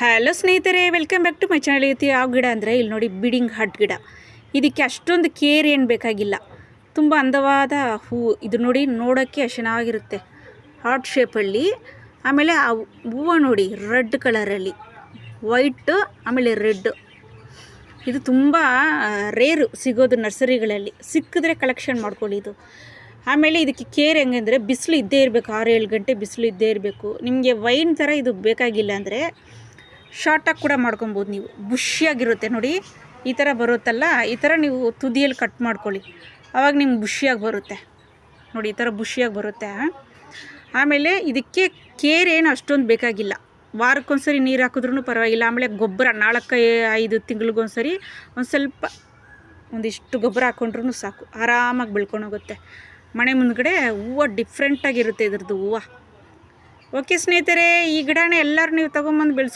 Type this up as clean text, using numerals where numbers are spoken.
Hello ಸ್ನೇಹಿತರೆ, welcome back to my channel. ಯಾವ ಗಿಡ ಅಂದರೆ ಇಲ್ಲಿ ನೋಡಿ, ಬಿಡಿಂಗ್ ಹಾರ್ಟ್ ಗಿಡ. ಇದಕ್ಕೆ ಅಷ್ಟೊಂದು ಕೇರ್ ಏನು ಬೇಕಾಗಿಲ್ಲ. ತುಂಬ ಅಂದವಾದ ಹೂವು. ಇದು ನೋಡಿ, ನೋಡೋಕ್ಕೆ ಎಷ್ಟು ಚೆನ್ನಾಗಿರುತ್ತೆ, ಹಾರ್ಟ್ ಶೇಪಲ್ಲಿ. ಆಮೇಲೆ ಆ ಹೂವು ನೋಡಿ, ರೆಡ್ ಕಲರಲ್ಲಿ, ವೈಟ್ ಆಮೇಲೆ ರೆಡ್. ಇದು ತುಂಬ ರೇರು ಸಿಗೋದು ನರ್ಸರಿಗಳಲ್ಲಿ. ಸಿಕ್ಕಿದ್ರೆ ಕಲೆಕ್ಷನ್ ಮಾಡ್ಕೊಳ್ಳಿ ಇದು. ಆಮೇಲೆ ಇದಕ್ಕೆ ಕೇರ್ ಹೆಂಗಂದರೆ, ಬಿಸಿಲು ಇದ್ದೇ ಇರಬೇಕು, 6-7 ಗಂಟೆ ಬಿಸಿಲು ಇದ್ದೇ ಇರಬೇಕು. ನಿಮಗೆ ವೈನ್ ಥರ ಇದು ಬೇಕಾಗಿಲ್ಲ ಅಂದರೆ ಶಾರ್ಟಾಗಿ ಕೂಡ ಮಾಡ್ಕೊಬೋದು ನೀವು. ಬುಷಿಯಾಗಿರುತ್ತೆ ನೋಡಿ, ಈ ಥರ ಬರುತ್ತಲ್ಲ, ಈ ಥರ ನೀವು ತುದಿಯಲ್ಲಿ ಕಟ್ ಮಾಡ್ಕೊಳ್ಳಿ, ಆವಾಗ ನಿಮ್ಗೆ ಬುಷಿಯಾಗಿ ಬರುತ್ತೆ ನೋಡಿ, ಈ ಥರ ಬುಷಿಯಾಗಿ ಬರುತ್ತೆ. ಆಮೇಲೆ ಇದಕ್ಕೆ ಕೇರ್ ಏನು ಅಷ್ಟೊಂದು ಬೇಕಾಗಿಲ್ಲ. ವಾರಕ್ಕೊಂದ್ಸರಿ ನೀರು ಹಾಕಿದ್ರೂ ಪರವಾಗಿಲ್ಲ. ಆಮೇಲೆ ಗೊಬ್ಬರ 4-5 ತಿಂಗಳಿಗೊಂದ್ಸರಿ ಒಂದು ಸ್ವಲ್ಪ ಒಂದಿಷ್ಟು ಗೊಬ್ಬರ ಹಾಕ್ಕೊಂಡ್ರೂ ಸಾಕು, ಆರಾಮಾಗಿ ಬೆಳ್ಕೊಂಡೋಗುತ್ತೆ. ಮನೆ ಮುಂದ್ಗಡೆ ಹೂವು ಡಿಫ್ರೆಂಟಾಗಿರುತ್ತೆ ಇದ್ರದ್ದು ಹೂವು. ಓಕೆ ಸ್ನೇಹಿತರೆ, ಈ ಗಿಡನ ಎಲ್ಲರೂ ನೀವು ತೊಗೊಂಬಂದು ಬೆಳೆಸ್ಕೊ.